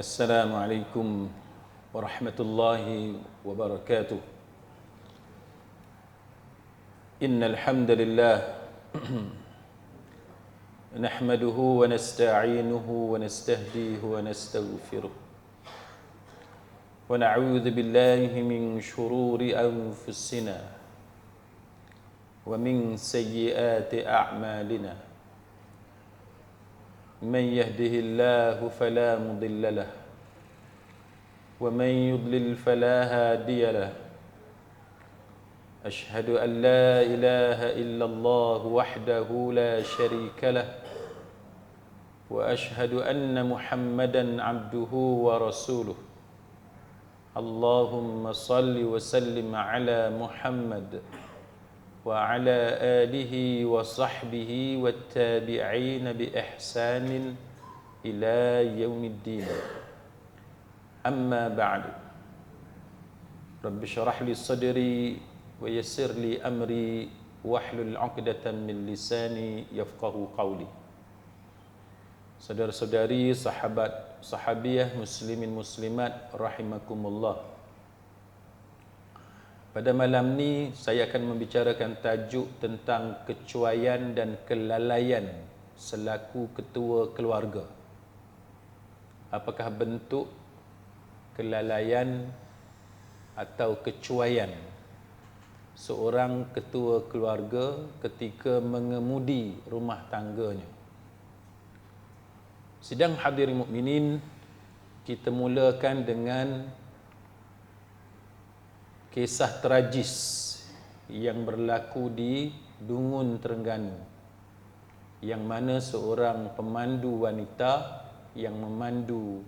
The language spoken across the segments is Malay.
Assalamualaikum warahmatullahi wabarakatuh. Innal hamdalillah nahmaduhu wa nasta'inuhu wa nastahdihi wa nastaghfiruh. Wa na'udzu billahi min shururi anfusina wa min sayyiati a'malina. من يهده الله فلا مضل له ومن يضلل فلا هادي له أشهد أن لا إله إلا الله وحده لا شريك له وأشهد أن محمدا عبده ورسوله اللهم صل وسلم على محمد وعلى آله وصحبه والتابعين بإحسان إلى يوم الدين أما بعد رب اشرح لي صدري ويسر لي أمري واحلل عقدة من لساني يفقه قولي. Saudara-saudari, sahabat, sahabiah, muslimin, muslimat, rahimakumullah. Pada malam ni saya akan membicarakan tajuk tentang kecuaian dan kelalaian selaku ketua keluarga. Apakah bentuk kelalaian atau kecuaian seorang ketua keluarga ketika mengemudi rumah tangganya? Sidang hadirin mukminin, kita mulakan dengan kisah tragis yang berlaku di Dungun, Terengganu, yang mana seorang pemandu wanita yang memandu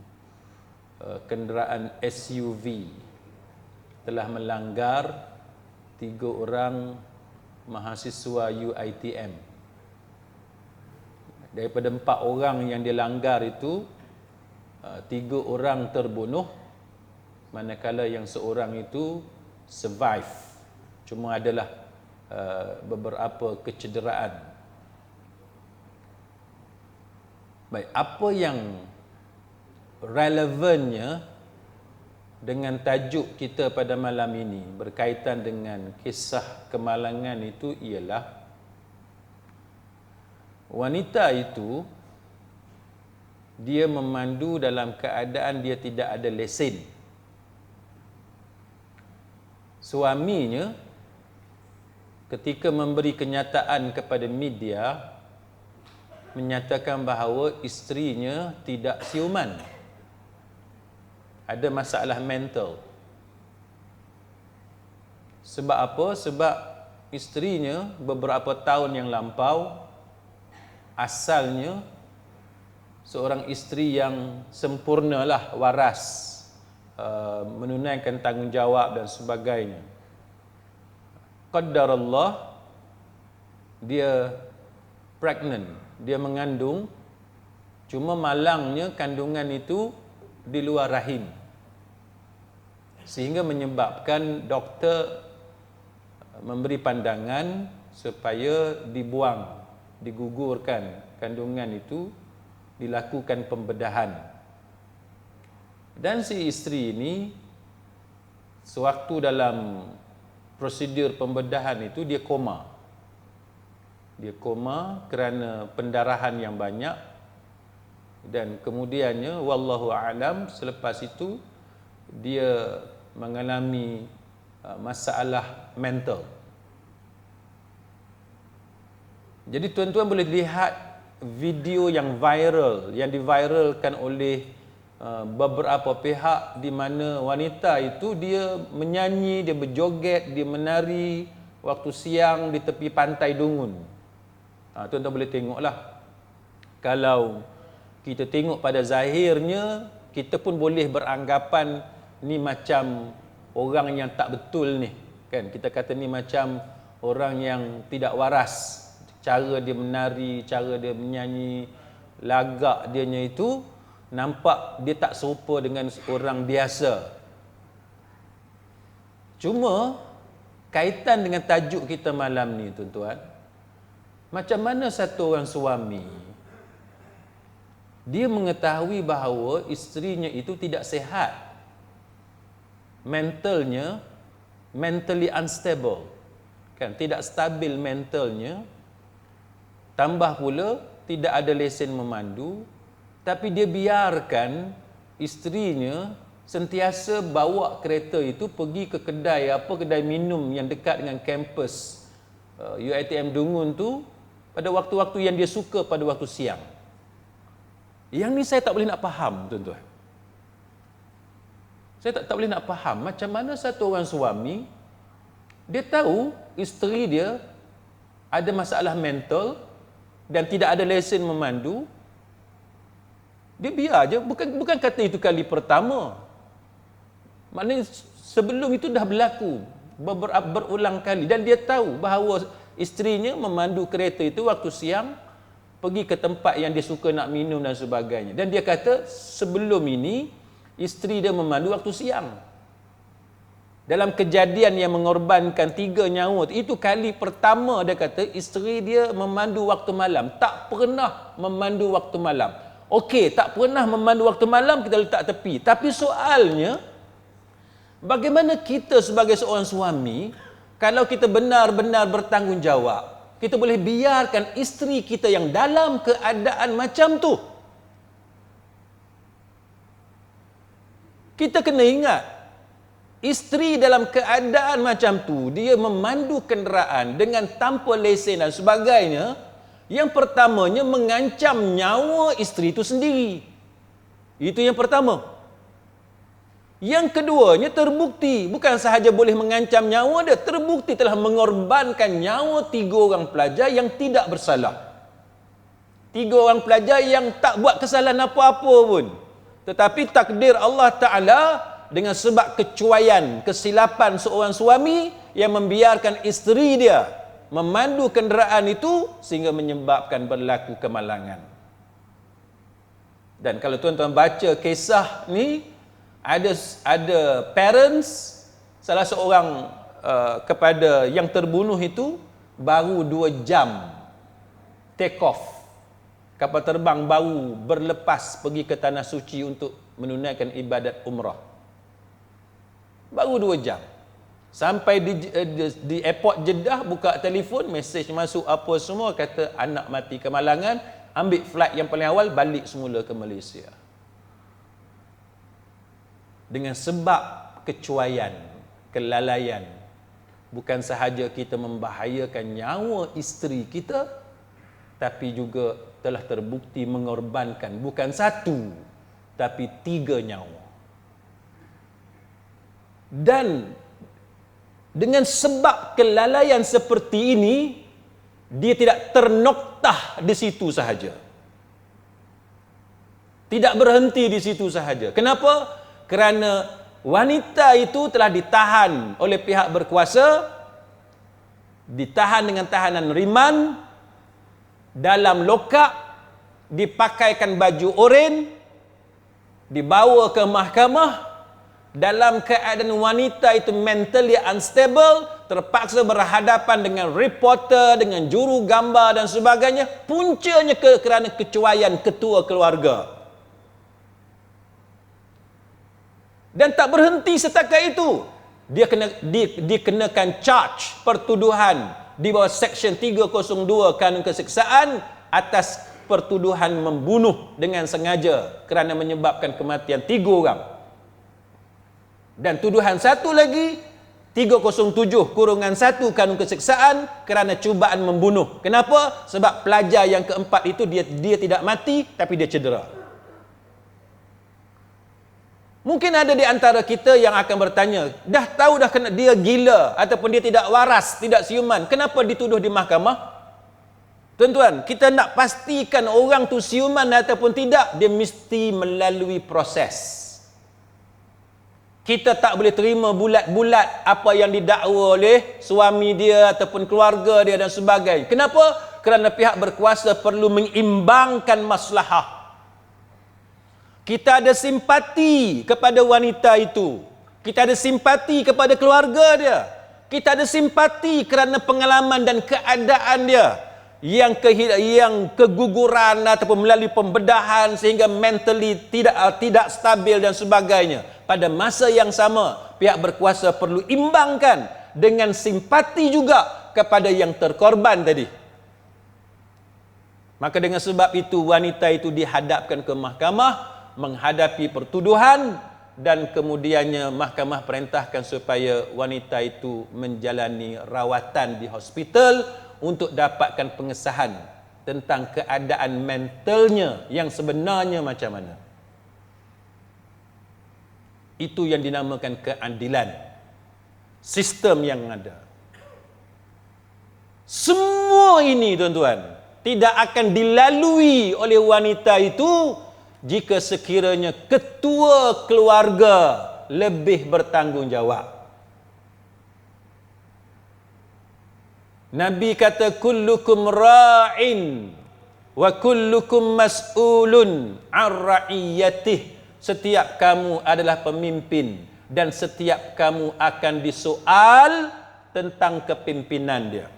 kenderaan SUV telah melanggar 3 orang mahasiswa UiTM. Daripada 4 orang yang dilanggar itu, 3 orang terbunuh, manakala yang seorang itu survive, cuma adalah beberapa kecederaan. Baik, apa yang relevannya dengan tajuk kita pada malam ini berkaitan dengan kisah kemalangan itu ialah wanita itu dia memandu dalam keadaan dia tidak ada lesen. Suaminya ketika memberi kenyataan kepada media menyatakan bahawa isterinya tidak siuman, ada masalah mental. Sebab apa? Sebab isterinya beberapa tahun yang lampau asalnya seorang isteri yang sempurnalah, waras, menunaikan tanggungjawab dan sebagainya. Qaddarallah, dia pregnant, dia mengandung, cuma malangnya kandungan itu di luar rahim, sehingga menyebabkan doktor memberi pandangan supaya dibuang, digugurkan kandungan itu, dilakukan pembedahan. Dan si isteri ini sewaktu dalam prosedur pembedahan itu dia koma. Dia koma kerana pendarahan yang banyak, dan kemudiannya wallahu a'lam selepas itu dia mengalami masalah mental. Jadi tuan-tuan boleh lihat video yang viral, yang diviralkan oleh beberapa pihak, di mana wanita itu dia menyanyi, dia berjoget, dia menari waktu siang di tepi pantai Dungun. Tuan-tuan boleh tengoklah. Kalau kita tengok pada zahirnya, kita pun boleh beranggapan ni macam orang yang tak betul ni, kan? Kita kata ni macam orang yang tidak waras. Cara dia menari, cara dia menyanyi, lagak dianya itu nampak dia tak serupa dengan orang biasa. Cuma kaitan dengan tajuk kita malam ni, tuan-tuan, macam mana satu orang suami dia mengetahui bahawa isterinya itu tidak sehat. Mentally unstable. Kan, tidak stabil mentalnya. Tambah pula tidak ada lesen memandu, tapi dia biarkan isterinya sentiasa bawa kereta itu pergi ke kedai minum yang dekat dengan kampus UiTM Dungun tu pada waktu-waktu yang dia suka pada waktu siang. Yang ni saya tak boleh nak faham, tuan-tuan. Saya tak boleh nak faham macam mana satu orang suami dia tahu isteri dia ada masalah mental dan tidak ada lesen memandu, dia biar je. Bukan kata itu kali pertama. Maknanya sebelum itu dah berlaku berulang kali, dan dia tahu bahawa isterinya memandu kereta itu waktu siang pergi ke tempat yang dia suka nak minum dan sebagainya. Dan dia kata sebelum ini isteri dia memandu waktu siang. Dalam kejadian yang mengorbankan 3 nyawa, itu kali pertama dia kata isteri dia memandu waktu malam, tak pernah memandu waktu malam. Okey, tak pernah memandu waktu malam kita letak tepi. Tapi soalnya, bagaimana kita sebagai seorang suami, kalau kita benar-benar bertanggungjawab, kita boleh biarkan isteri kita yang dalam keadaan macam tu? Kita kena ingat, isteri dalam keadaan macam tu, dia memandu kenderaan dengan tanpa lesen dan sebagainya, yang pertamanya mengancam nyawa isteri itu sendiri. Itu yang pertama. Yang keduanya terbukti, bukan sahaja boleh mengancam nyawa dia, terbukti telah mengorbankan nyawa 3 orang pelajar yang tidak bersalah. 3 orang pelajar yang tak buat kesalahan apa-apa pun. Tetapi takdir Allah Ta'ala dengan sebab kecuaian, kesilapan seorang suami yang membiarkan isteri dia memandu kenderaan itu sehingga menyebabkan berlaku kemalangan. Dan kalau tuan-tuan baca kisah ni, ada parents, salah seorang kepada yang terbunuh itu baru 2 jam take off, kapal terbang baru berlepas pergi ke tanah suci untuk menunaikan ibadat umrah. Baru 2 jam. Sampai di airport Jeddah, buka telefon, mesej masuk apa semua, kata anak mati kemalangan, ambil flight yang paling awal, balik semula ke Malaysia. Dengan sebab kecuaian, kelalaian, bukan sahaja kita membahayakan nyawa isteri kita, tapi juga telah terbukti mengorbankan bukan 1, tapi 3 nyawa. Dan dengan sebab kelalaian seperti ini, dia tidak ternoktah di situ sahaja. Tidak berhenti di situ sahaja. Kenapa? Kerana wanita itu telah ditahan oleh pihak berkuasa, ditahan dengan tahanan riman, dalam lokap, dipakaikan baju oren, dibawa ke mahkamah, dalam keadaan wanita itu mentally unstable, terpaksa berhadapan dengan reporter, dengan juru gambar dan sebagainya, puncanya kerana kecuaian ketua keluarga. Dan tak berhenti setakat itu, dia dikenakan charge pertuduhan di bawah Seksyen 302 Kanun Keseksaan atas pertuduhan membunuh dengan sengaja kerana menyebabkan kematian 3 orang. Dan tuduhan satu lagi 307/1 Kanun Keseksaan kerana cubaan membunuh. Kenapa? Sebab pelajar yang keempat itu dia tidak mati, tapi dia cedera. Mungkin ada di antara kita yang akan bertanya, dah tahu dah kena dia gila ataupun dia tidak waras, tidak siuman, kenapa dituduh di mahkamah? Tuan-tuan, kita nak pastikan orang tu siuman ataupun tidak, dia mesti melalui proses. Kita tak boleh terima bulat-bulat apa yang didakwa oleh suami dia ataupun keluarga dia dan sebagainya. Kenapa? Kerana pihak berkuasa perlu mengimbangkan maslahah. Kita ada simpati kepada wanita itu. Kita ada simpati kepada keluarga dia. Kita ada simpati kerana pengalaman dan keadaan dia. yang keguguran ataupun melalui pembedahan sehingga mentally tidak stabil dan sebagainya. Pada masa yang sama, pihak berkuasa perlu imbangkan dengan simpati juga kepada yang terkorban tadi. Maka dengan sebab itu wanita itu dihadapkan ke mahkamah menghadapi pertuduhan, dan kemudiannya mahkamah perintahkan supaya wanita itu menjalani rawatan di hospital untuk dapatkan pengesahan tentang keadaan mentalnya yang sebenarnya macam mana. Itu yang dinamakan keadilan. Sistem yang ada. Semua ini tuan-tuan tidak akan dilalui oleh wanita itu jika sekiranya ketua keluarga lebih bertanggungjawab. Nabi kata kullukum ra'in wa kullukum mas'ulun 'an ra'iyatih. Setiap kamu adalah pemimpin dan setiap kamu akan disoal tentang kepimpinan dia.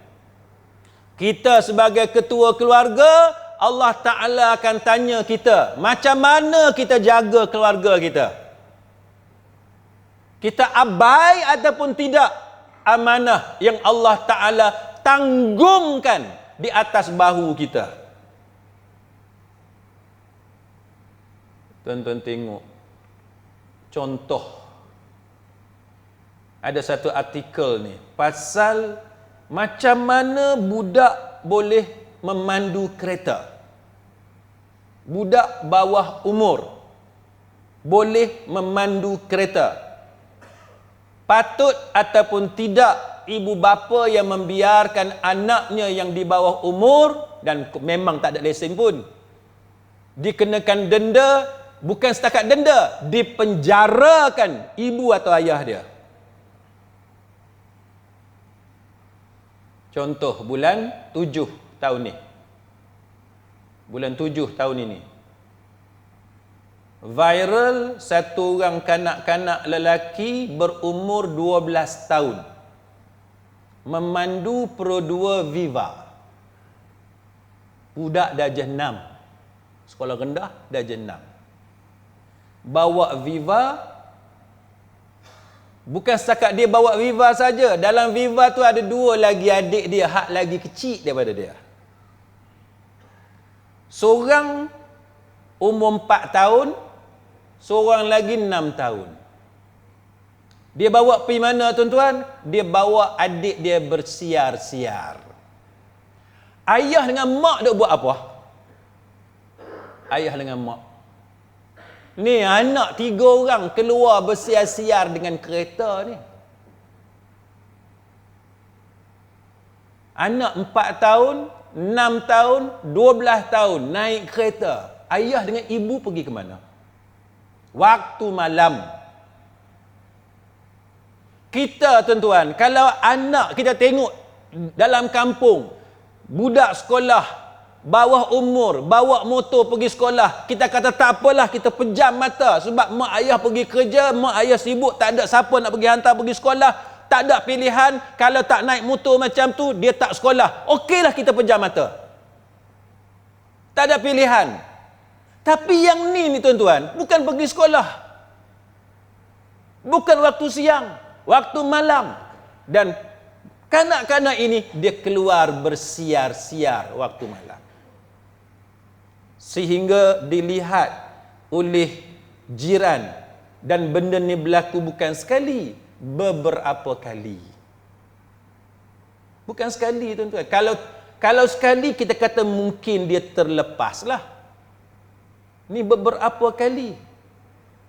Kita sebagai ketua keluarga, Allah Ta'ala akan tanya kita, macam mana kita jaga keluarga kita? Kita abai ataupun tidak amanah yang Allah Ta'ala tanggungkan di atas bahu kita. Tuan-tuan tengok contoh, ada satu artikel ni pasal macam mana budak boleh memandu kereta. Budak bawah umur boleh memandu kereta. Patut ataupun tidak ibu bapa yang membiarkan anaknya yang di bawah umur dan memang tak ada lesen pun dikenakan denda, bukan setakat denda, dipenjarakan ibu atau ayah dia. Contoh bulan 7 tahun ni. Bulan 7 tahun ini. Viral satu orang kanak-kanak lelaki berumur 12 tahun. Memandu Pro 2 Viva. Budak darjah 6. Sekolah rendah darjah 6. Bawa Viva. Bukan setakat dia bawa Viva saja. Dalam Viva tu ada 2 lagi adik dia, hak lagi kecil daripada dia. Seorang umur 4 tahun, seorang lagi 6 tahun. Dia bawa pergi mana tuan-tuan? Dia bawa adik dia bersiar-siar. Ayah dengan mak duk buat apa? Ayah dengan mak. Ni anak 3 orang keluar bersiar-siar dengan kereta ni. Anak 4 tahun, 6 tahun, 12 tahun naik kereta. Ayah dengan ibu pergi ke mana? Waktu malam. Kita tuan-tuan, kalau anak kita tengok dalam kampung, budak sekolah bawah umur, bawa motor pergi sekolah, kita kata tak apalah, kita pejam mata sebab mak ayah pergi kerja, mak ayah sibuk, tak ada siapa nak pergi hantar pergi sekolah, tak ada pilihan, kalau tak naik motor macam tu, dia tak sekolah. Okeylah kita pejam mata. Tak ada pilihan. Tapi yang ni tuan-tuan, bukan pergi sekolah. Bukan waktu siang, waktu malam. Dan kanak-kanak ini, dia keluar bersiar-siar waktu malam. Sehingga dilihat oleh jiran. Dan benda ni berlaku bukan sekali, beberapa kali. Bukan sekali tuan-tuan. Kalau sekali kita kata mungkin dia terlepas lah. Ni beberapa kali.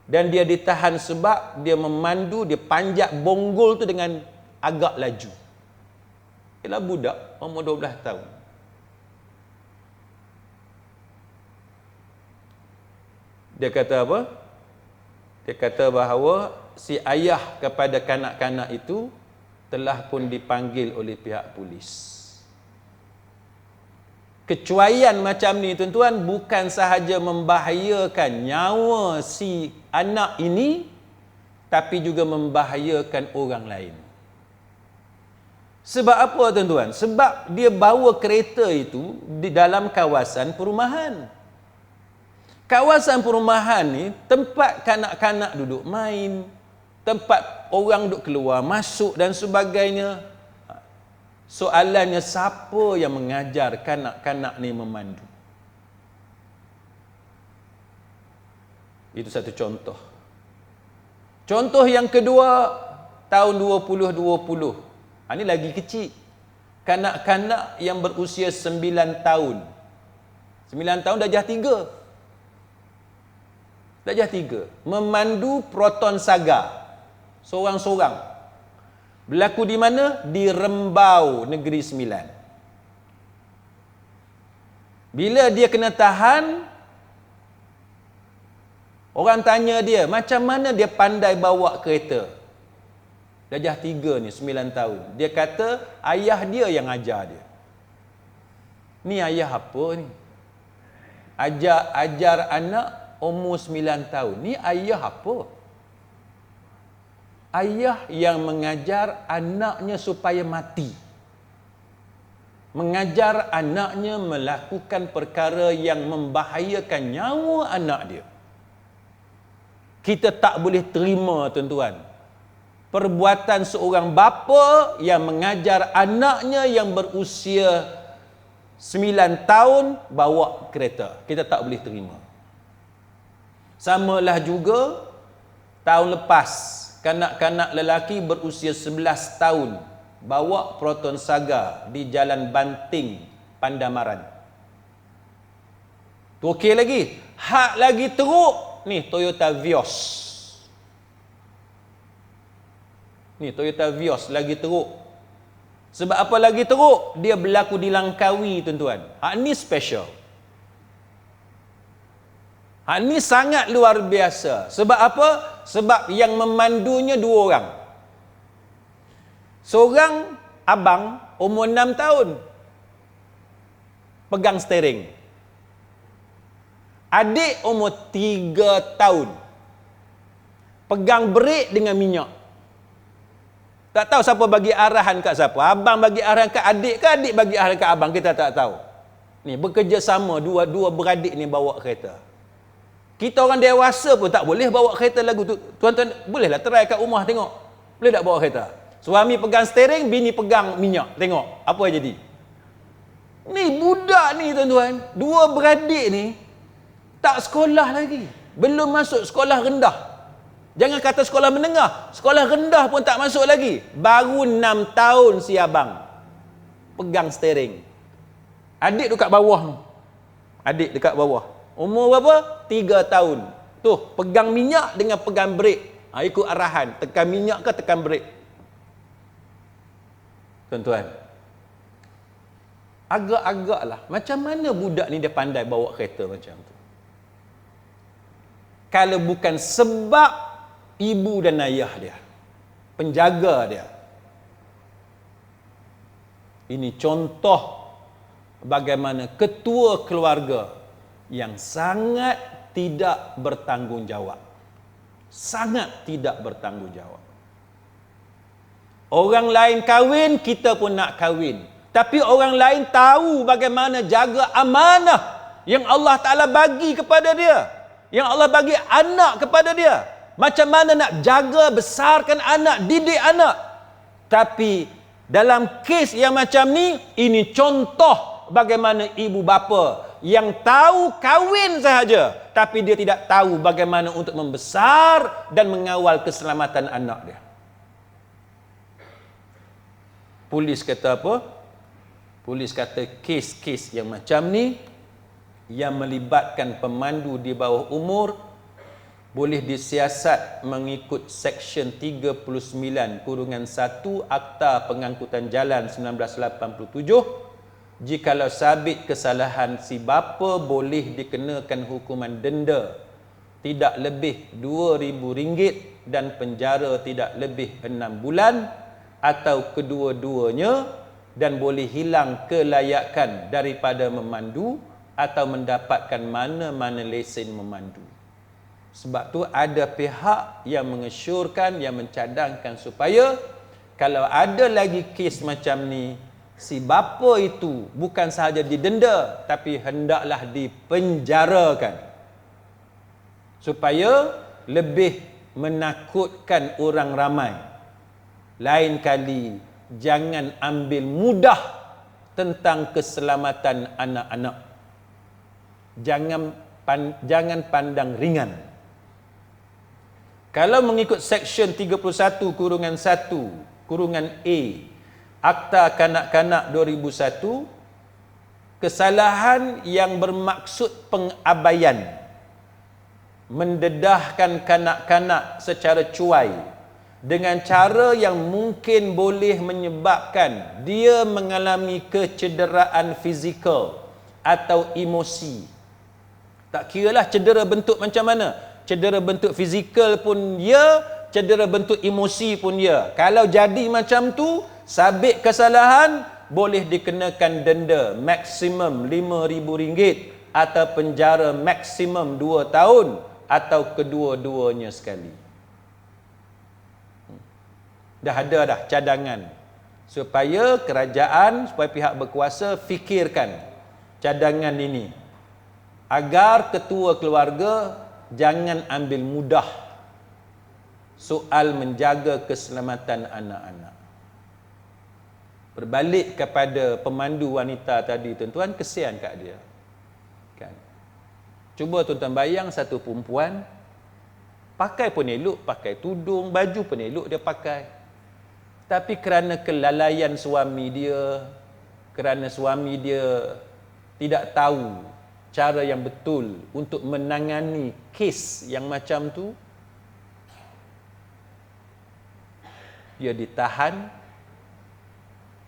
Dan dia ditahan sebab dia memandu, dia panjat bonggol tu dengan agak laju. Ialah budak umur 12 tahun. Dia kata apa? Dia kata bahawa si ayah kepada kanak-kanak itu telah pun dipanggil oleh pihak polis. Kecuaian macam ni tuan-tuan bukan sahaja membahayakan nyawa si anak ini, tapi juga membahayakan orang lain. Sebab apa tuan-tuan? Sebab dia bawa kereta itu di dalam kawasan perumahan. Kawasan perumahan ni tempat kanak-kanak duduk main, tempat orang duduk keluar masuk dan sebagainya. Soalannya, siapa yang mengajar kanak-kanak ni memandu? Itu satu contoh. Contoh yang kedua, tahun 2020. Ini lagi kecil. Kanak-kanak yang berusia 9 tahun. 9 tahun darjah 3. Darjah 3. Memandu Proton Saga. Seorang-seorang. Berlaku di mana? Di Rembau, Negeri Sembilan. Bila dia kena tahan, orang tanya dia, macam mana dia pandai bawa kereta? Darjah 3 ni, 9 tahun. Dia kata, ayah dia yang ajar dia. Ni ayah apa ni? Ajar anak umur 9 tahun. Ni ayah apa? Ayah yang mengajar anaknya supaya mati. Mengajar anaknya melakukan perkara yang membahayakan nyawa anak dia. Kita tak boleh terima, tuan-tuan, perbuatan seorang bapa yang mengajar anaknya yang berusia 9 tahun bawa kereta. Kita tak boleh terima. Samalah juga tahun lepas, kanak-kanak lelaki berusia 11 tahun bawa Proton Saga di Jalan Banting, Pandamaran. Tu okey lagi. Hak lagi teruk ni Toyota Vios. Ni Toyota Vios lagi teruk. Sebab apa lagi teruk? Dia berlaku di Langkawi, tuan-tuan. Hak ni special. Hak ni sangat luar biasa. Sebab apa? Sebab yang memandunya 2 orang. Seorang abang umur 6 tahun. Pegang steering. Adik umur 3 tahun. Pegang brek dengan minyak. Tak tahu siapa bagi arahan kat siapa. Abang bagi arahan kat adik ke adik bagi arahan kat abang, kita tak tahu. Ni bekerjasama dua beradik ni bawa kereta. Kita orang dewasa pun tak boleh bawa kereta lagu tu. Tuan-tuan, bolehlah try kat rumah tengok. Boleh tak bawa kereta? Suami pegang steering, bini pegang minyak. Tengok, apa yang jadi? Ni budak ni, tuan-tuan. 2 beradik ni, tak sekolah lagi. Belum masuk sekolah rendah. Jangan kata sekolah menengah. Sekolah rendah pun tak masuk lagi. Baru 6 tahun si abang. Pegang steering. Adik dekat bawah. Adik dekat bawah. Umur berapa? 3 tahun. Tu, pegang minyak dengan pegang brek. Ikut arahan. Tekan minyak ke tekan brek. Tuan-tuan, agak-agaklah. Macam mana budak ni dia pandai bawa kereta macam tu? Kalau bukan sebab ibu dan ayah dia, penjaga dia. Ini contoh bagaimana ketua keluarga yang sangat tidak bertanggungjawab. Sangat tidak bertanggungjawab. Orang lain kahwin, kita pun nak kahwin. Tapi orang lain tahu bagaimana jaga amanah yang Allah Ta'ala bagi kepada dia. Yang Allah bagi anak kepada dia. Macam mana nak jaga, besarkan anak, didik anak. Tapi dalam kes yang macam ni, ini contoh bagaimana ibu bapa yang tahu kahwin sahaja, tapi dia tidak tahu bagaimana untuk membesar dan mengawal keselamatan anak dia. Polis kata apa? Polis kata kes-kes yang macam ni, yang melibatkan pemandu di bawah umur, boleh disiasat mengikut Seksyen 39-1 Akta Pengangkutan Jalan 1987. Jikalau sabit kesalahan si bapa, boleh dikenakan hukuman denda tidak lebih RM2,000 dan penjara tidak lebih 6 bulan atau kedua-duanya, dan boleh hilang kelayakan daripada memandu atau mendapatkan mana-mana lesen memandu. Sebab tu ada pihak yang mengesyorkan, yang mencadangkan supaya kalau ada lagi kes macam ni, si bapa itu bukan sahaja didenda, tapi hendaklah dipenjarakan. Supaya lebih menakutkan orang ramai. Lain kali, jangan ambil mudah tentang keselamatan anak-anak. Jangan pandang ringan. Kalau mengikut Seksyen 31(1)(a) Akta Kanak-Kanak 2001, kesalahan yang bermaksud pengabaian, mendedahkan kanak-kanak secara cuai dengan cara yang mungkin boleh menyebabkan dia mengalami kecederaan fizikal atau emosi. Tak kiralah cedera bentuk macam mana. Cedera bentuk fizikal pun ya, cedera bentuk emosi pun ya. Kalau jadi macam tu, sabit kesalahan, boleh dikenakan denda maksimum RM5,000 atau penjara maksimum 2 tahun atau kedua-duanya sekali. Dah ada dah cadangan supaya kerajaan, supaya pihak berkuasa fikirkan cadangan ini agar ketua keluarga jangan ambil mudah soal menjaga keselamatan anak-anak. Berbalik kepada pemandu wanita tadi, tuan-tuan, kesian kat dia. Kan? Cuba tuan-tuan bayang satu perempuan pakai pun elok, pakai tudung, baju pun elok dia pakai. Tapi kerana kelalaian suami dia, kerana suami dia tidak tahu cara yang betul untuk menangani kes yang macam tu, dia ditahan,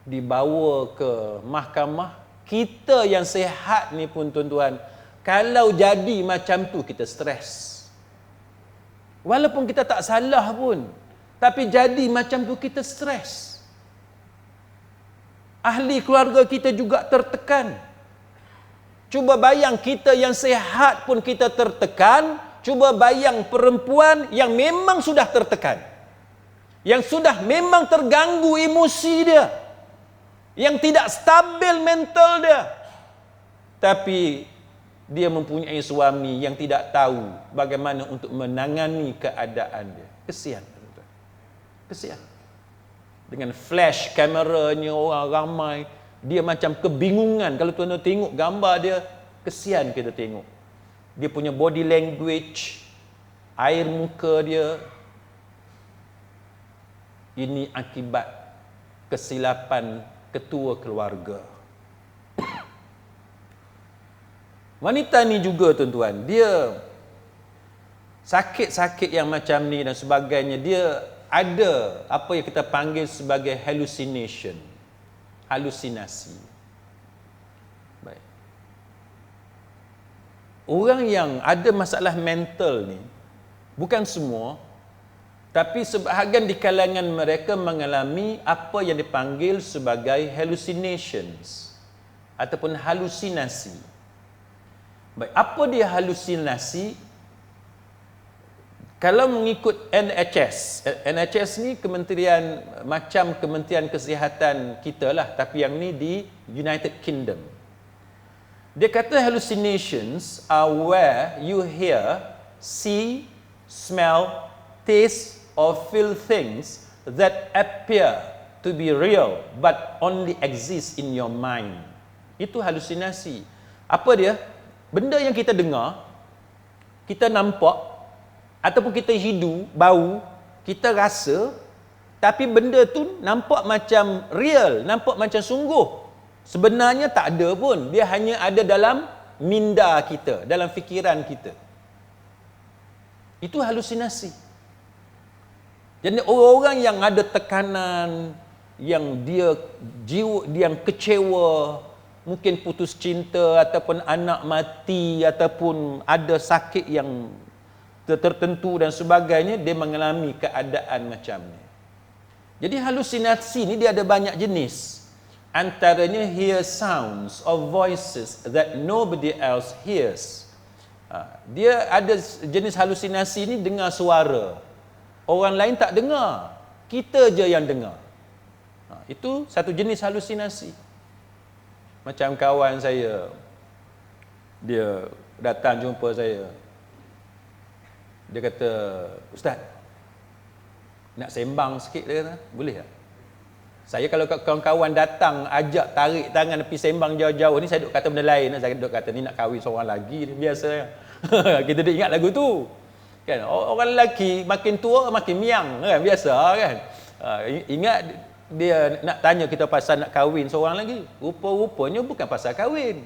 dibawa ke mahkamah. Kita yang sihat ni pun, tuan-tuan, kalau jadi macam tu kita stres. Walaupun kita tak salah pun, tapi jadi macam tu kita stres. Ahli keluarga kita juga tertekan. Cuba bayang kita yang sihat pun kita tertekan. Cuba bayang perempuan yang memang sudah tertekan, yang sudah memang terganggu emosi dia, yang tidak stabil mental dia, tapi dia mempunyai suami yang tidak tahu bagaimana untuk menangani keadaan dia. Kesian. Kesian. Dengan flash kameranya orang ramai, dia macam kebingungan. Kalau tuan-tuan tengok gambar dia, kesian kita tengok. Dia punya body language, air muka dia. Ini akibat kesilapan ketua keluarga. Wanita ni juga, tuan-tuan, dia sakit-sakit yang macam ni dan sebagainya, dia ada apa yang kita panggil sebagai hallucination, halusinasi. Baik. Orang yang ada masalah mental ni, bukan semua, tapi sebahagian di kalangan mereka mengalami apa yang dipanggil sebagai hallucinations ataupun halusinasi. Baik, apa dia halusinasi? Kalau mengikut NHS ni kementerian, macam Kementerian Kesihatan kita lah, tapi yang ni di United Kingdom. Dia kata hallucinations are where you hear, see, smell, taste or feel things that appear to be real but only exist in your mind. Itu halusinasi. Apa dia? Benda yang kita dengar, kita nampak, ataupun kita hidu, bau, kita rasa, tapi benda tu nampak macam real, nampak macam sungguh. Sebenarnya tak ada pun, dia hanya ada dalam minda kita, dalam fikiran kita. Itu halusinasi. Jadi orang-orang yang ada tekanan, yang dia jiwa, yang kecewa, mungkin putus cinta ataupun anak mati ataupun ada sakit yang tertentu dan sebagainya, dia mengalami keadaan macam ni. Jadi halusinasi ni dia ada banyak jenis. Antaranya hear sounds or voices that nobody else hears. Dia ada jenis halusinasi ni dengar suara. Orang lain tak dengar. Kita je yang dengar. Itu satu jenis halusinasi. Macam kawan saya, dia datang jumpa saya. Dia kata, "Ustaz, nak sembang sikit," dia kata. "Boleh tak?" Saya kalau kawan-kawan datang ajak tarik tangan pergi sembang jauh-jauh ni, saya duk kata benda lain. Saya duk kata ni nak kahwin seorang lagi, biasa. Kita duk ingat lagu tu. Kan, orang lelaki makin tua makin miang, kan, biasa kan. Ingat dia nak tanya kita pasal nak kahwin seorang lagi. Rupa-rupanya bukan pasal kahwin.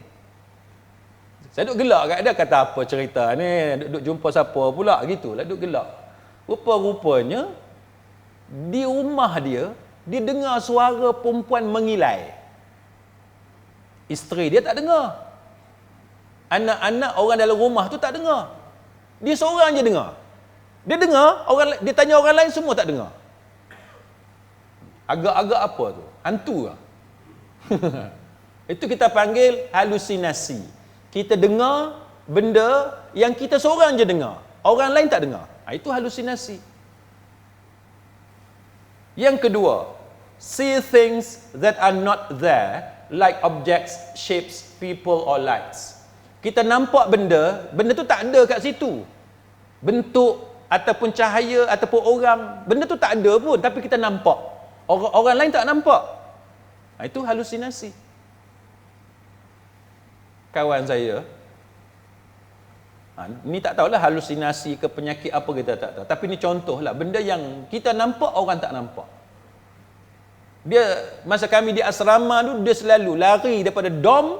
Saya duk gelak kat dia, kata apa cerita ni, duk jumpa siapa pula gitulah, duk gelak. Rupa-rupanya di rumah dia dengar suara perempuan mengilai. Isteri dia tak dengar. Anak-anak orang dalam rumah tu tak dengar. Dia seorang je dengar. Dia dengar, dia tanya orang lain, semua tak dengar. Agak-agak apa tu? Hantu lah. Itu kita panggil halusinasi. Kita dengar benda yang kita seorang je dengar, orang lain tak dengar. Itu halusinasi. Yang kedua, see things that are not there, like objects, shapes, people or lights. Kita nampak benda tu tak ada kat situ. Bentuk ataupun cahaya ataupun orang, benda tu tak ada pun, tapi kita nampak. Orang lain tak nampak. Itu halusinasi. Kawan saya, ni tak tahulah halusinasi ke penyakit apa, kita tak tahu. Tapi ni contohlah, benda yang kita nampak, orang tak nampak. Dia, masa kami di asrama tu, dia selalu lari daripada dom,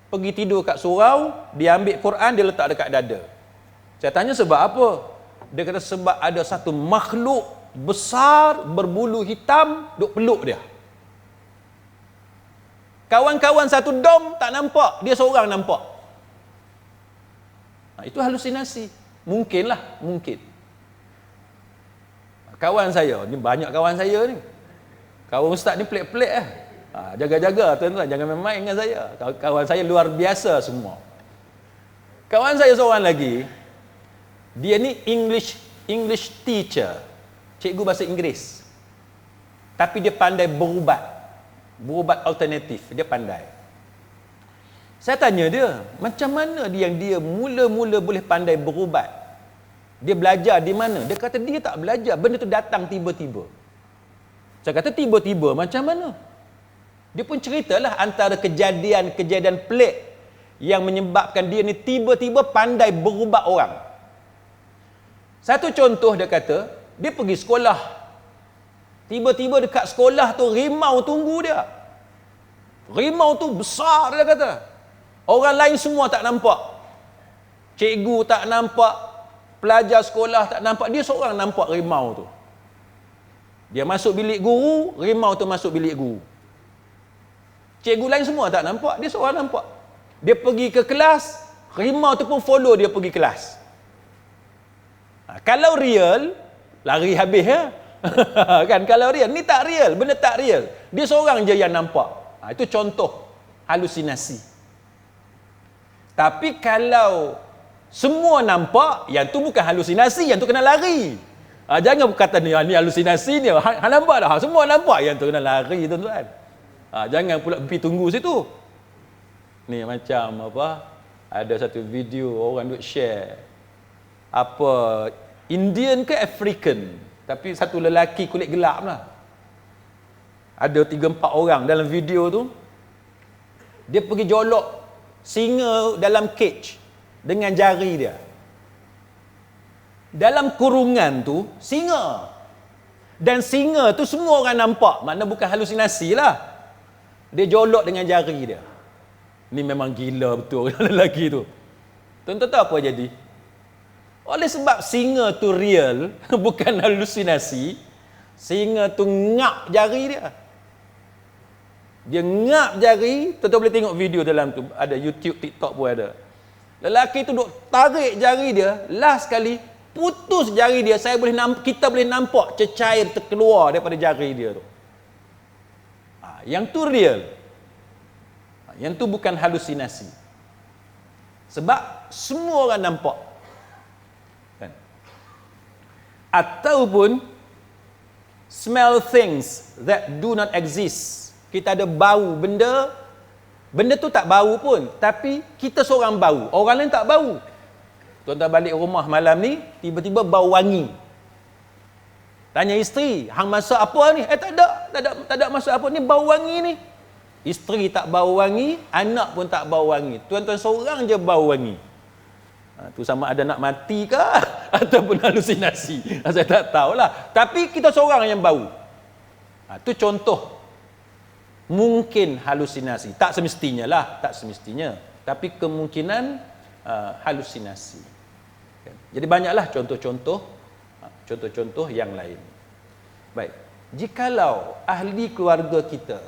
pergi tidur kat surau, dia ambil Quran, dia letak dekat dada. Saya tanya sebab apa? Dia kata sebab ada satu makhluk besar berbulu hitam duk peluk dia. Kawan-kawan satu dom tak nampak, dia seorang nampak. Itu halusinasi. Mungkin. Kawan saya, ni banyak kawan saya ni. Kawan ustaz ni pelik-pelik lah. Jaga-jaga tuan-tuan, jangan main-main dengan saya. Kawan saya luar biasa semua. Kawan saya seorang lagi, dia ni English teacher, cikgu bahasa Inggeris. Tapi dia pandai berubat alternatif, dia pandai. Saya tanya dia, macam mana dia mula-mula boleh pandai berubat? Dia belajar di mana? Dia kata dia tak belajar, benda tu datang tiba-tiba. Saya kata tiba-tiba macam mana? Dia pun ceritalah antara kejadian-kejadian pelik yang menyebabkan dia ni tiba-tiba pandai berubat orang. Satu contoh, dia kata, dia pergi sekolah. Tiba-tiba dekat sekolah tu rimau tunggu dia. Rimau tu besar, dia kata. Orang lain semua tak nampak. Cikgu tak nampak, pelajar sekolah tak nampak, dia seorang nampak rimau tu. Dia masuk bilik guru, rimau tu masuk bilik guru. Cikgu lain semua tak nampak, dia seorang nampak. Dia pergi ke kelas, rimau tu pun follow dia pergi kelas. Kalau real, lari habis ya. Kan, kalau real, ni tak real, benda tak real. Dia seorang je yang nampak. Itu contoh halusinasi. Tapi kalau semua nampak, yang tu bukan halusinasi, yang tu kena lari. Jangan kata ni halusinasi ni. Nampak dah, semua nampak, yang tu kena lari tuan-tuan. Jangan pula pergi tunggu situ. Ni macam apa? Ada satu video orang duk share. Apa, Indian ke African, tapi satu lelaki kulit gelap lah. Ada 3-4 orang dalam video tu. Dia pergi jolok singa dalam cage dengan jari dia. Dalam kurungan tu singa. Dan singa tu semua orang nampak. Maknanya bukan halusinasi lah. Dia jolok dengan jari dia. Ni memang gila betul orang lelaki tu. Tuan-tuan tahu apa jadi? Oleh sebab singa tu real, bukan halusinasi, singa tu ngap jari dia. Dia ngap jari, tuan-tuan boleh tengok video dalam tu, ada YouTube, TikTok pun ada. Lelaki tu duk tarik jari dia, last kali putus jari dia, kita boleh nampak cecair terkeluar daripada jari dia tu. Yang tu real. Yang tu bukan halusinasi. Sebab semua orang nampak. Ataupun smell things that do not exist. Kita ada bau benda, benda tu tak bau pun, tapi kita seorang bau, orang lain tak bau. Tuan-tuan balik rumah malam ni, tiba-tiba bau wangi. Tanya isteri, hang masak apa ni? Tak ada masak apa ni, bau wangi ni. Isteri tak bau wangi, anak pun tak bau wangi. Tuan-tuan seorang je bau wangi. Tu sama ada nak mati ke ataupun halusinasi. Saya tak tahulah. Tapi kita seorang yang bau. Tu contoh. Mungkin halusinasi. Tak semestinya lah, tak semestinya. Tapi kemungkinan halusinasi. Jadi banyaklah contoh-contoh yang lain. Baik. Jikalau ahli keluarga kita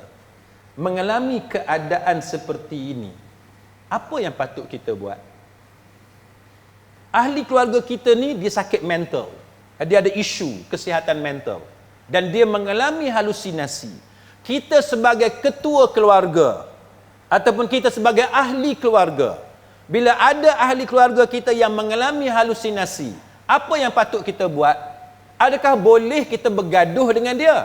mengalami keadaan seperti ini, apa yang patut kita buat? Ahli keluarga kita ni dia sakit mental. Dia ada isu kesihatan mental dan dia mengalami halusinasi. Kita sebagai ketua keluarga ataupun kita sebagai ahli keluarga, bila ada ahli keluarga kita yang mengalami halusinasi, apa yang patut kita buat? Adakah boleh kita bergaduh dengan dia?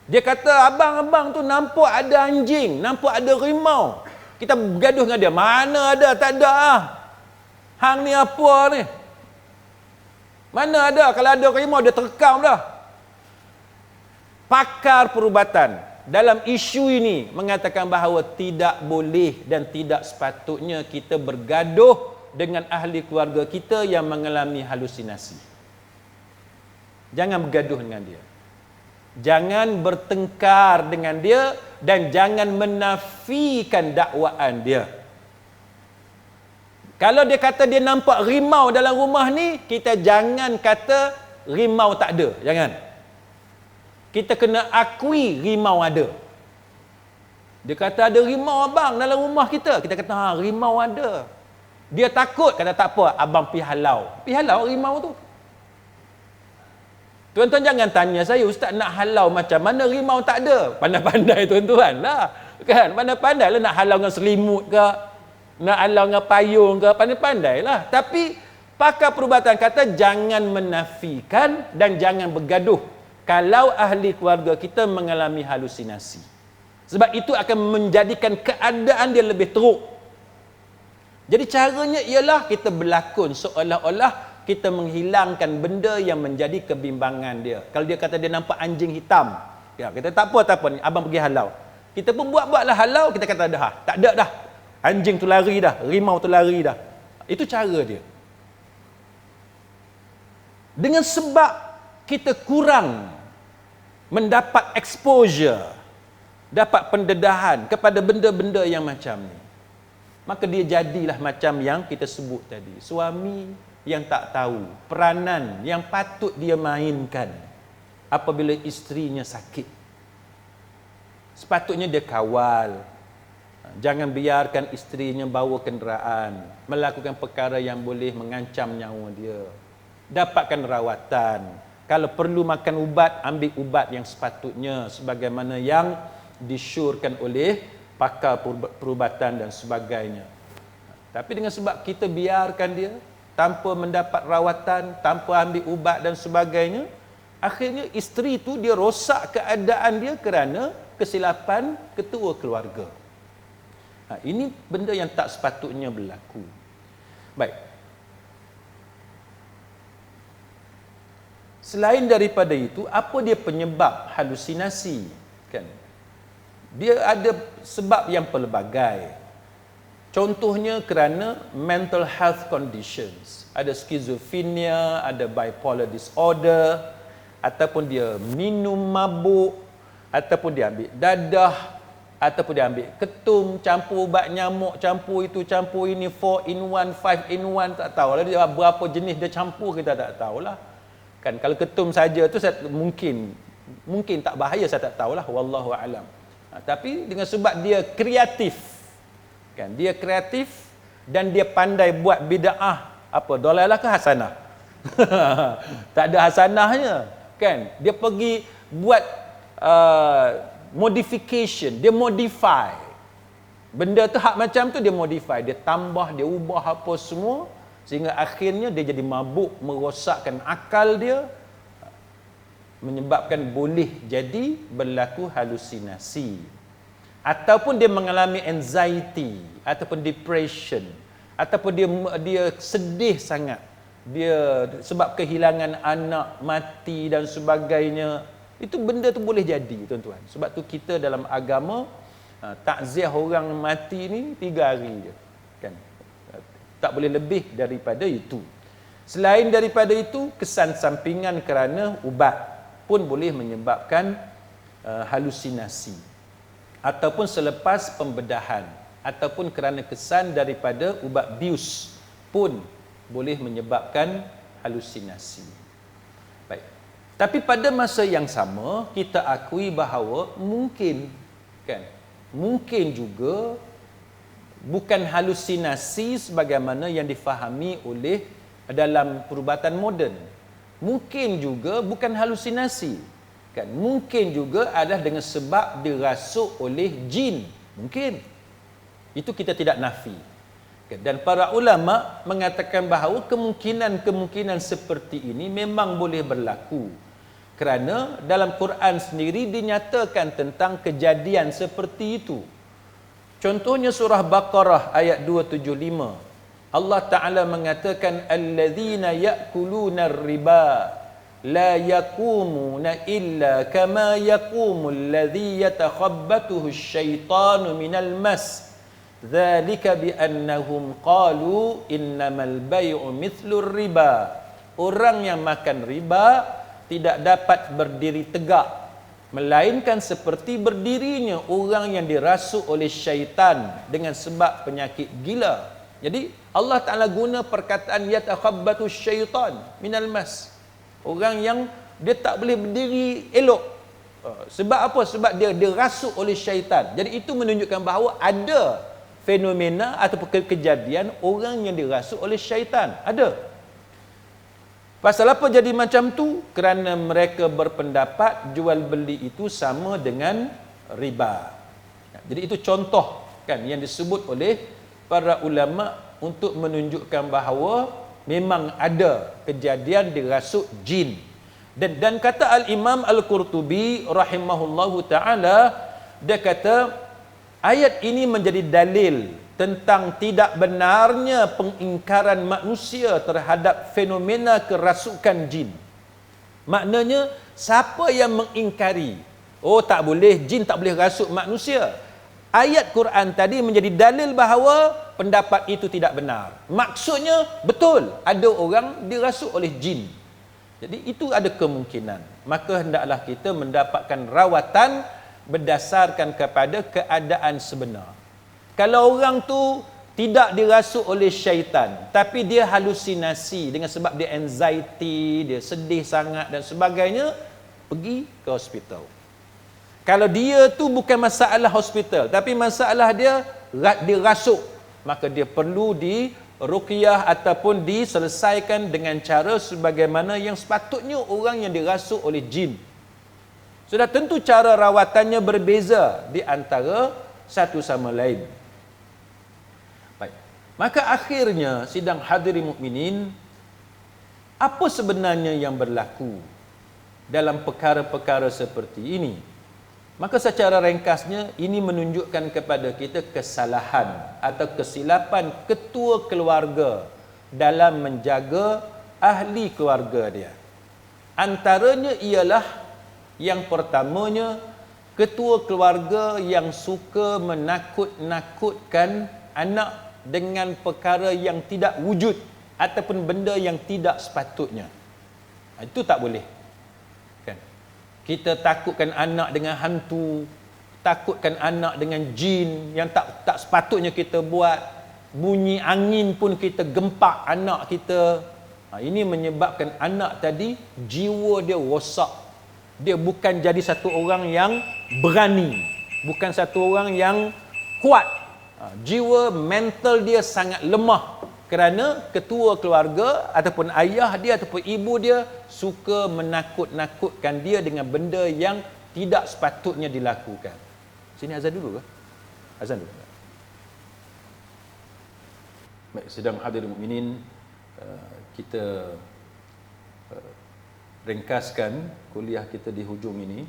Dia kata, abang tu nampak ada anjing, nampak ada rimau. Kita bergaduh dengan dia. Mana ada, tak ada ah. Hang ni apa ni? Mana ada, kalau ada rimau dia terekam dah. Pakar perubatan dalam isu ini mengatakan bahawa tidak boleh dan tidak sepatutnya kita bergaduh dengan ahli keluarga kita yang mengalami halusinasi. Jangan bergaduh dengan dia. Jangan bertengkar dengan dia dan jangan menafikan dakwaan dia. Kalau dia kata dia nampak rimau dalam rumah ni, kita jangan kata rimau tak ada. Jangan. Kita kena akui rimau ada. Dia kata ada rimau abang dalam rumah kita. Kita kata rimau ada. Dia takut, kata tak apa, abang pi halau. Pi halau rimau tu. Tuan-tuan jangan tanya saya, ustaz nak halau macam mana, rimau tak ada. Pandai-pandai tuan-tuan lah. Kan? Pandai-pandai lah nak halau dengan selimut ke, nak halau dengan payung ke, pandai-pandai lah. Tapi pakar perubatan kata jangan menafikan dan jangan bergaduh kalau ahli keluarga kita mengalami halusinasi. Sebab itu akan menjadikan keadaan dia lebih teruk. Jadi caranya ialah kita berlakon seolah-olah kita menghilangkan benda yang menjadi kebimbangan dia. Kalau dia kata dia nampak anjing hitam, ya, kita tak apa ni, abang pergi halau. Kita pun buat-buatlah halau, kita kata dah, tak ada dah. Anjing tu lari dah, rimau tu lari dah. Itu cara dia. Dengan sebab kita kurang mendapat exposure, dapat pendedahan kepada benda-benda yang macam ni, maka dia jadilah macam yang kita sebut tadi. Suami yang tak tahu peranan yang patut dia mainkan apabila isterinya sakit. Sepatutnya dia kawal. Jangan biarkan isterinya bawa kenderaan, melakukan perkara yang boleh mengancam nyawa dia. Dapatkan rawatan. Kalau perlu makan ubat, ambil ubat yang sepatutnya sebagaimana yang disyorkan oleh pakar perubatan dan sebagainya. Tapi dengan sebab kita biarkan dia tanpa mendapat rawatan, tanpa ambil ubat dan sebagainya, akhirnya isteri tu dia rosak keadaan dia kerana kesilapan ketua keluarga. Ini benda yang tak sepatutnya berlaku. Baik. Selain daripada itu, apa dia penyebab halusinasi? Kan? Dia ada sebab yang pelbagai. Contohnya kerana mental health conditions. Ada skizofrenia, ada bipolar disorder, ataupun dia minum mabuk, ataupun dia ambil dadah, ataupun dia ambil ketum, campur ubat nyamuk, campur itu, campur ini, 4 in 1, 5 in 1, tak tahulah dia berapa jenis dia campur, kita tak tahulah. Kan kalau ketum saja tu saya mungkin tak bahaya, saya tak tahulah, wallahu alam. Tapi dengan sebab dia kreatif, kan, dia kreatif dan dia pandai buat bid'ah, apa, dolalah ke hasanah. Tak ada hasanahnya, kan. Dia pergi buat modification, dia modify benda tu, hak macam tu dia modify, dia tambah, dia ubah apa semua, sehingga akhirnya dia jadi mabuk, merosakkan akal dia. menyebabkan boleh jadi berlaku halusinasi, ataupun dia mengalami anxiety ataupun depression, ataupun dia sedih sangat, dia sebab kehilangan anak, mati dan sebagainya. Itu benda tu boleh jadi, tuan-tuan. Sebab tu kita dalam agama takziah orang mati ni 3 hari je, kan? Tak boleh lebih daripada itu. Selain daripada itu, kesan sampingan kerana ubat pun boleh menyebabkan halusinasi, ataupun selepas pembedahan, ataupun kerana kesan daripada ubat bius pun boleh menyebabkan halusinasi. Baik. Tapi pada masa yang sama, kita akui bahawa mungkin juga bukan halusinasi sebagaimana yang difahami oleh dalam perubatan moden. Mungkin juga bukan halusinasi, kan? Mungkin juga adalah dengan sebab dirasuk oleh jin. Mungkin. Itu kita tidak nafi. Dan para ulama mengatakan bahawa kemungkinan seperti ini memang boleh berlaku. Kerana dalam Quran sendiri dinyatakan tentang kejadian seperti itu. Contohnya surah Baqarah ayat 275. Allah Ta'ala mengatakan alladzina ya'kuluna riba la yaqumuna illa kama yaqumul ladzi yatakhabbathu asyaitanu minal mas. Dzalika bi annahum qalu innamal bai'u mithlur riba. Orang yang makan riba tidak dapat berdiri tegak, melainkan seperti berdirinya orang yang dirasuk oleh syaitan dengan sebab penyakit gila. Jadi Allah Ta'ala guna perkataan yatakhabbatu syaitan minal mas. Orang yang dia tak boleh berdiri elok. Sebab apa? Sebab dia dirasuk oleh syaitan. Jadi itu menunjukkan bahawa ada fenomena ataupun kejadian orang yang dirasuk oleh syaitan. Ada. Pasal apa jadi macam tu? Kerana mereka berpendapat jual beli itu sama dengan riba. Jadi itu contoh, kan, yang disebut oleh para ulama untuk menunjukkan bahawa memang ada kejadian dirasuk jin. Dan kata Al-Imam Al-Qurtubi rahimahullahu ta'ala, dia kata ayat ini menjadi dalil tentang tidak benarnya pengingkaran manusia terhadap fenomena kerasukan jin. Maknanya siapa yang mengingkari, oh tak boleh, jin tak boleh rasuk manusia, ayat Quran tadi menjadi dalil bahawa pendapat itu tidak benar. Maksudnya betul, ada orang dirasuk oleh jin. Jadi itu ada kemungkinan. Maka hendaklah kita mendapatkan rawatan berdasarkan kepada keadaan sebenar. Kalau orang tu tidak dirasuk oleh syaitan, tapi dia halusinasi dengan sebab dia anxiety, dia sedih sangat dan sebagainya, pergi ke hospital. Kalau dia tu bukan masalah hospital, tapi masalah dia dirasuk, maka dia perlu diruqyah ataupun diselesaikan dengan cara sebagaimana yang sepatutnya orang yang dirasuk oleh jin. Sudah tentu cara rawatannya berbeza di antara satu sama lain. Baik. Maka akhirnya sidang hadirin mukminin, apa sebenarnya yang berlaku dalam perkara-perkara seperti ini? Maka secara ringkasnya ini menunjukkan kepada kita kesalahan atau kesilapan ketua keluarga dalam menjaga ahli keluarga dia. Antaranya ialah yang pertamanya, ketua keluarga yang suka menakut-nakutkan anak dengan perkara yang tidak wujud ataupun benda yang tidak sepatutnya. Itu tak boleh. Kan? Kita takutkan anak dengan hantu, takutkan anak dengan jin yang tak sepatutnya kita buat. Bunyi angin pun kita gempak anak kita. Ini menyebabkan anak tadi jiwa dia rosak. Dia bukan jadi satu orang yang berani, bukan satu orang yang kuat. Jiwa mental dia sangat lemah kerana ketua keluarga ataupun ayah dia ataupun ibu dia suka menakut-nakutkan dia dengan benda yang tidak sepatutnya dilakukan. Sini azan dulu ke? Azan dulu. Baik, sedang hadirin mukminin, kita ringkaskan kuliah kita di hujung ini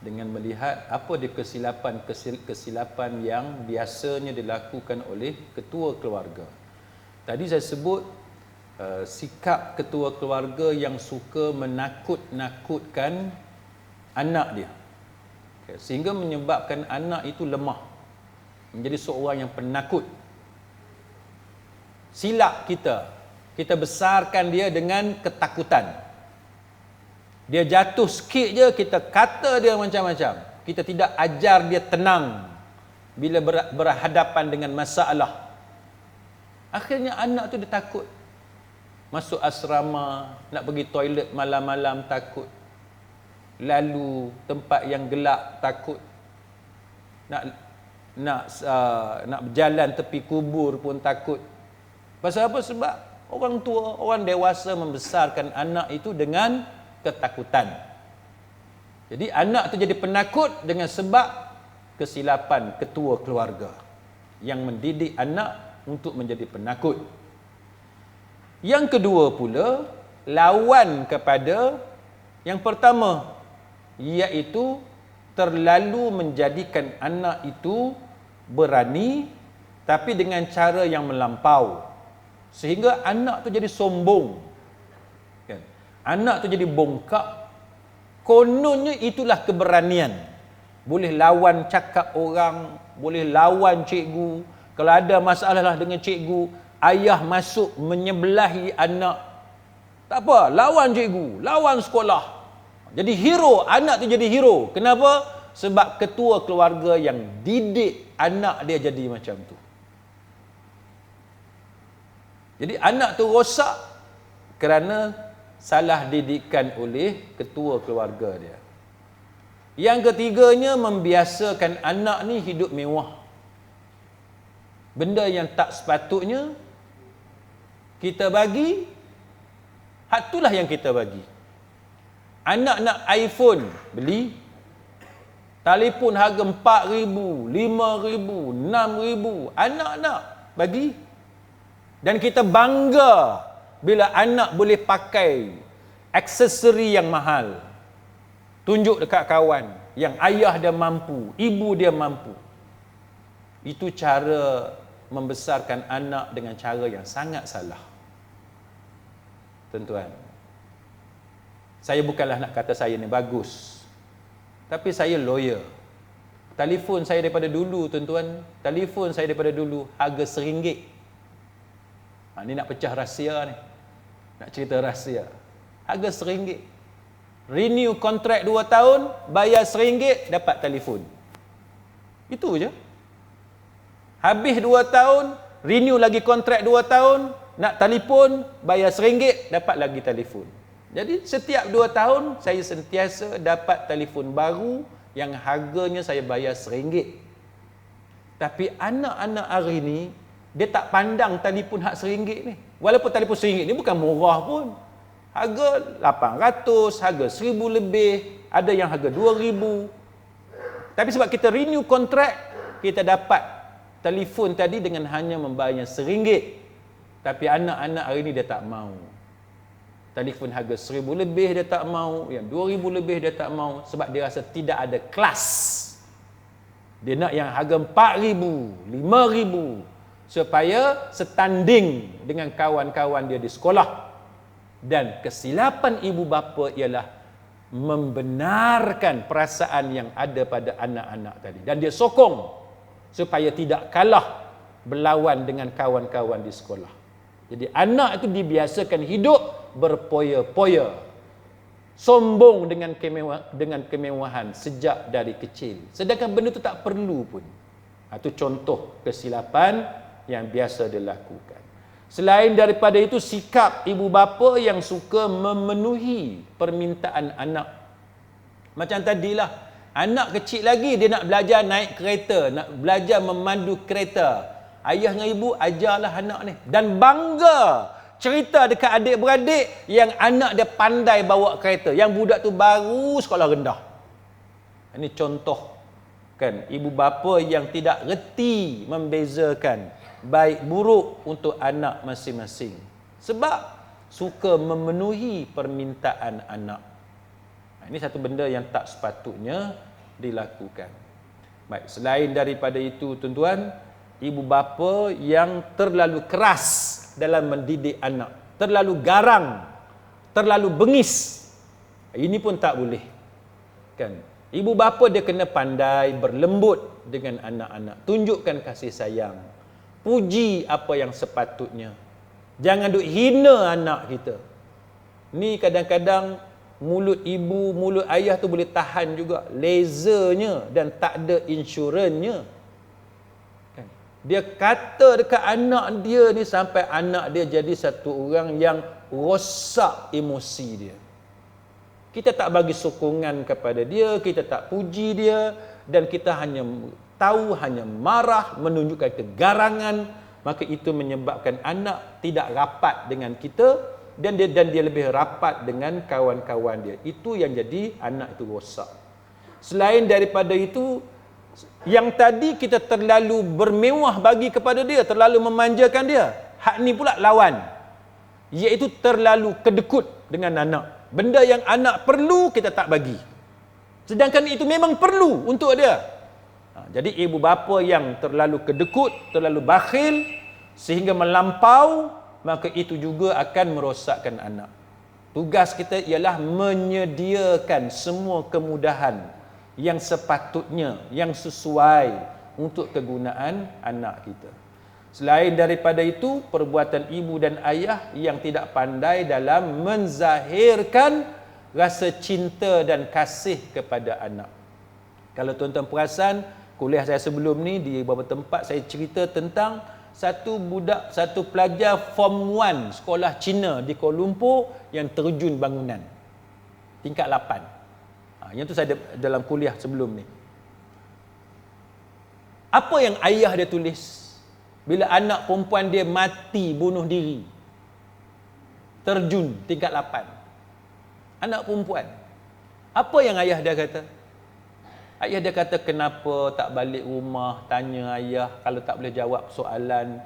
dengan melihat apa dia kesilapan yang biasanya dilakukan oleh ketua keluarga. Tadi saya sebut sikap ketua keluarga yang suka menakut-nakutkan anak dia. Sehingga menyebabkan anak itu lemah, menjadi seorang yang penakut. Silap kita besarkan dia dengan ketakutan. Dia jatuh sikit je, kita kata dia macam-macam. Kita tidak ajar dia tenang bila berhadapan dengan masalah. Akhirnya anak tu dia takut. Masuk asrama, nak pergi toilet malam-malam takut. Lalu tempat yang gelap takut. Nak berjalan tepi kubur pun takut. Pasal apa? Sebab orang tua, orang dewasa membesarkan anak itu dengan ketakutan. Jadi anak tu jadi penakut dengan sebab kesilapan ketua keluarga yang mendidik anak untuk menjadi penakut. Yang kedua pula, lawan kepada yang pertama, iaitu terlalu menjadikan anak itu berani tapi dengan cara yang melampau, sehingga anak tu jadi sombong. Anak tu jadi bongkak. Kononnya itulah keberanian. Boleh lawan cakap orang, boleh lawan cikgu. Kalau ada masalah dengan cikgu, ayah masuk menyebelahi anak. Tak apa, lawan cikgu, lawan sekolah. Jadi hero, anak tu jadi hero. Kenapa? Sebab ketua keluarga yang didik anak dia jadi macam tu. Jadi anak tu rosak kerana salah didikan oleh ketua keluarga dia. Yang ketiganya, membiasakan anak ni hidup mewah. Benda yang tak sepatutnya kita bagi, hak itulah yang kita bagi. Anak nak iPhone, beli. Telefon harga 4,000, 5,000, 6,000. Anak nak, bagi. Dan kita bangga bila anak boleh pakai aksesori yang mahal. Tunjuk dekat kawan yang ayah dia mampu, ibu dia mampu. Itu cara membesarkan anak dengan cara yang sangat salah. Tuan-tuan, saya bukanlah nak kata saya ni bagus, tapi saya lawyer. Telefon saya daripada dulu, tuan-tuan, telefon saya daripada dulu harga RM1. Ni nak pecah rahsia ni. Nak cerita rahsia. Harga RM1. Renew kontrak 2 tahun, bayar RM1, dapat telefon. Itu je. Habis 2 tahun, renew lagi kontrak 2 tahun, nak telefon, bayar RM1, dapat lagi telefon. Jadi setiap 2 tahun, saya sentiasa dapat telefon baru yang harganya saya bayar RM1. Tapi anak-anak hari ni, dia tak pandang telefon hak RM1 ni. Walaupun telefon RM1 ni bukan murah pun. Harga 800, harga 1,000 lebih, ada yang harga 2,000. Tapi sebab kita renew kontrak, kita dapat telefon tadi dengan hanya membayar RM1. Tapi anak-anak hari ni dia tak mau. Telefon harga 1,000 lebih dia tak mau, yang 2,000 lebih dia tak mau, sebab dia rasa tidak ada kelas. Dia nak yang harga 4,000, 5,000, supaya setanding dengan kawan-kawan dia di sekolah. Dan kesilapan ibu bapa ialah membenarkan perasaan yang ada pada anak-anak tadi. Dan dia sokong supaya tidak kalah berlawan dengan kawan-kawan di sekolah. Jadi anak itu dibiasakan hidup berpoya-poya, sombong dengan kemewahan sejak dari kecil. Sedangkan benda itu tak perlu pun. Itu contoh kesilapan yang biasa dilakukan. Selain daripada itu, sikap ibu bapa yang suka memenuhi permintaan anak. Macam tadilah, anak kecil lagi dia nak belajar naik kereta, nak belajar memandu kereta. Ayah dengan ibu ajarlah anak ni. Dan bangga cerita dekat adik-beradik yang anak dia pandai bawa kereta. Yang budak tu baru sekolah rendah. Ini contoh kan, ibu bapa yang tidak reti membezakan baik buruk untuk anak masing-masing. Sebab suka memenuhi permintaan anak. Ini satu benda yang tak sepatutnya dilakukan. Baik, selain daripada itu tuan-tuan, ibu bapa yang terlalu keras dalam mendidik anak, terlalu garang, terlalu bengis, ini pun tak boleh. Kan? Ibu bapa dia kena pandai berlembut dengan anak-anak, tunjukkan kasih sayang, puji apa yang sepatutnya. Jangan duk hina anak kita. Ni kadang-kadang mulut ibu, mulut ayah tu boleh tahan juga lasernya dan tak ada insurannya. Kan? Dia kata dekat anak dia ni sampai anak dia jadi satu orang yang rosak emosi dia. Kita tak bagi sokongan kepada dia, kita tak puji dia, dan kita hanya tahu, hanya marah, menunjukkan kegarangan, maka itu menyebabkan anak tidak rapat dengan kita dan dia lebih rapat dengan kawan-kawan dia. Itu yang jadi anak itu rosak. Selain daripada itu, yang tadi kita terlalu bermewah bagi kepada dia, terlalu memanjakan dia. Hak ni pula lawan, iaitu terlalu kedekut dengan anak. Benda yang anak perlu kita tak bagi, sedangkan itu memang perlu untuk dia. Jadi ibu bapa yang terlalu kedekut, terlalu bakhil sehingga melampau, maka itu juga akan merosakkan anak. Tugas kita ialah menyediakan semua kemudahan yang sepatutnya, yang sesuai untuk kegunaan anak kita. Selain daripada itu, perbuatan ibu dan ayah yang tidak pandai dalam menzahirkan rasa cinta dan kasih kepada anak. Kalau tuan-tuan perasan, kuliah saya sebelum ni di beberapa tempat saya cerita tentang satu pelajar Form 1 sekolah Cina di Kuala Lumpur yang terjun bangunan tingkat 8. Yang tu saya dalam kuliah sebelum ni. Apa yang ayah dia tulis bila anak perempuan dia mati bunuh diri, terjun tingkat 8, anak perempuan? Apa yang ayah dia kata? Ayah dia kata, kenapa tak balik rumah tanya ayah, kalau tak boleh jawab soalan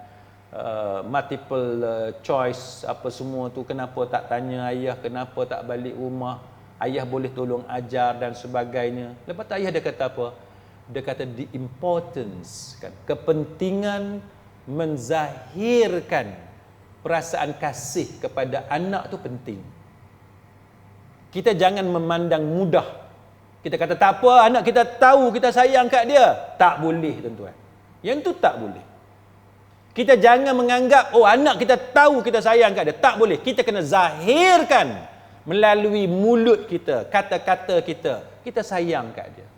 multiple choice apa semua tu, kenapa tak tanya ayah, kenapa tak balik rumah, ayah boleh tolong ajar dan sebagainya. Lepas tu ayah dia kata apa? Dia kata the importance, kan, kepentingan menzahirkan perasaan kasih kepada anak tu penting. Kita jangan memandang mudah. Kita kata tak apa, anak kita tahu kita sayang kat dia. Tak boleh tuan-tuan. Yang tu tak boleh. Kita jangan menganggap anak kita tahu kita sayang kat dia. Tak boleh. Kita kena zahirkan melalui mulut kita, kata-kata kita. Kita sayang kat dia.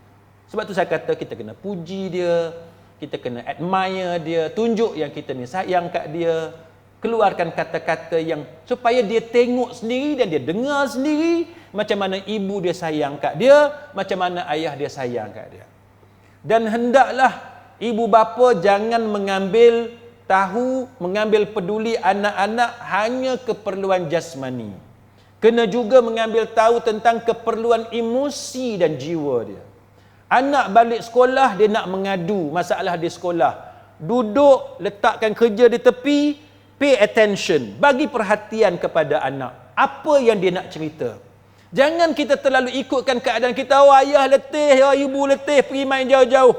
Sebab tu saya kata kita kena puji dia, kita kena admire dia, tunjuk yang kita ni sayang kat dia, keluarkan kata-kata yang supaya dia tengok sendiri dan dia dengar sendiri macam mana ibu dia sayang kat dia, macam mana ayah dia sayang kat dia. Dan hendaklah ibu bapa jangan mengambil peduli anak-anak hanya keperluan jasmani. Kena juga mengambil tahu tentang keperluan emosi dan jiwa dia. Anak balik sekolah, dia nak mengadu masalah di sekolah. Duduk, letakkan kerja di tepi, pay attention, bagi perhatian kepada anak. Apa yang dia nak cerita. Jangan kita terlalu ikutkan keadaan kita, ayah letih, ibu letih, pergi main jauh-jauh.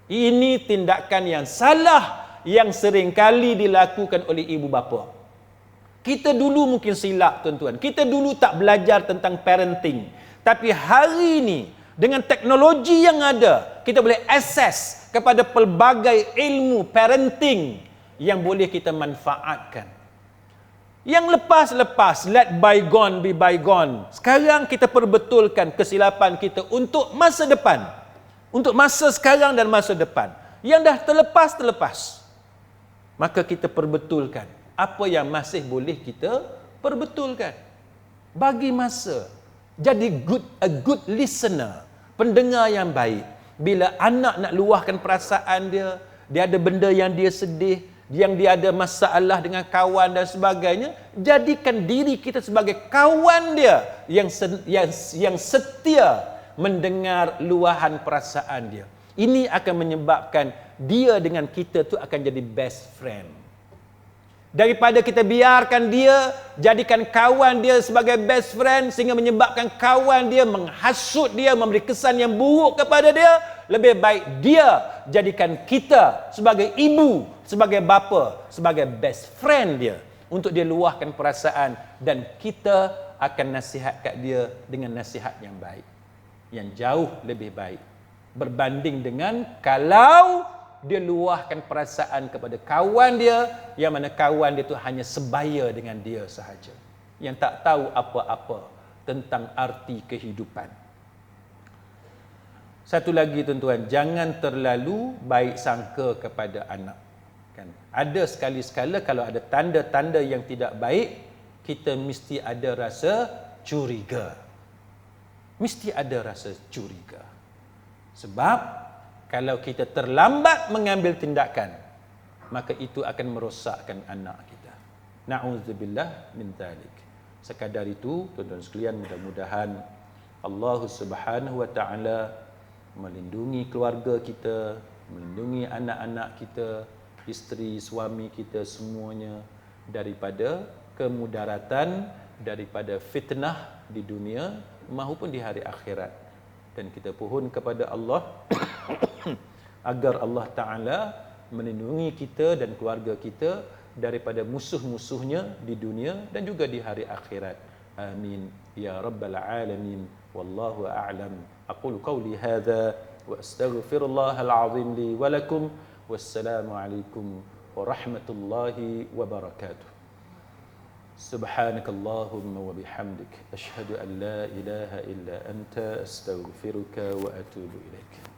Ini tindakan yang salah, yang seringkali dilakukan oleh ibu bapa. Kita dulu mungkin silap tuan-tuan. Kita dulu tak belajar tentang parenting. Tapi hari ini, dengan teknologi yang ada, kita boleh akses kepada pelbagai ilmu parenting yang boleh kita manfaatkan. Yang lepas-lepas, let bygone be bygone. Sekarang kita perbetulkan kesilapan kita untuk masa depan. Untuk masa sekarang dan masa depan. Yang dah terlepas. Maka kita perbetulkan. Apa yang masih boleh kita perbetulkan. Bagi masa. Jadi a good listener, pendengar yang baik. Bila anak nak luahkan perasaan dia, dia ada benda yang dia sedih, yang dia ada masalah dengan kawan dan sebagainya, jadikan diri kita sebagai kawan dia yang setia mendengar luahan perasaan dia. Ini akan menyebabkan dia dengan kita tu akan jadi best friend. Daripada kita biarkan dia jadikan kawan dia sebagai best friend sehingga menyebabkan kawan dia menghasut dia, memberi kesan yang buruk kepada dia, lebih baik dia jadikan kita sebagai ibu, sebagai bapa, sebagai best friend dia untuk dia luahkan perasaan, dan kita akan nasihat kat dia dengan nasihat yang baik, yang jauh lebih baik berbanding dengan kalau dia luahkan perasaan kepada kawan dia, yang mana kawan dia tu hanya sebaya dengan dia sahaja, yang tak tahu apa-apa tentang arti kehidupan. Satu lagi tuan-tuan, jangan terlalu baik sangka kepada anak. Kan? Ada sekali-sekala kalau ada tanda-tanda yang tidak baik, kita mesti ada rasa curiga. Mesti ada rasa curiga. Sebab kalau kita terlambat mengambil tindakan, maka itu akan merosakkan anak kita. Na'udzubillah min dzalik. Sekadar itu, tuan-tuan sekalian, mudah-mudahan Allah Subhanahu wa taala melindungi keluarga kita, melindungi anak-anak kita, isteri, suami kita semuanya daripada kemudaratan, daripada fitnah di dunia maupun di hari akhirat. Dan kita pohon kepada Allah agar Allah Ta'ala melindungi kita dan keluarga kita daripada musuh-musuhnya di dunia dan juga di hari akhirat. Amin ya rabbal alamin. Wallahu a'lam. Aqulu qawli hadha wa astaghfirullahal azim li wa lakum. Wassalamu alaikum warahmatullahi wabarakatuh. سبحانك اللهم وبحمدك أشهد أن لا إله إلا أنت أستغفرك وأتوب إليك.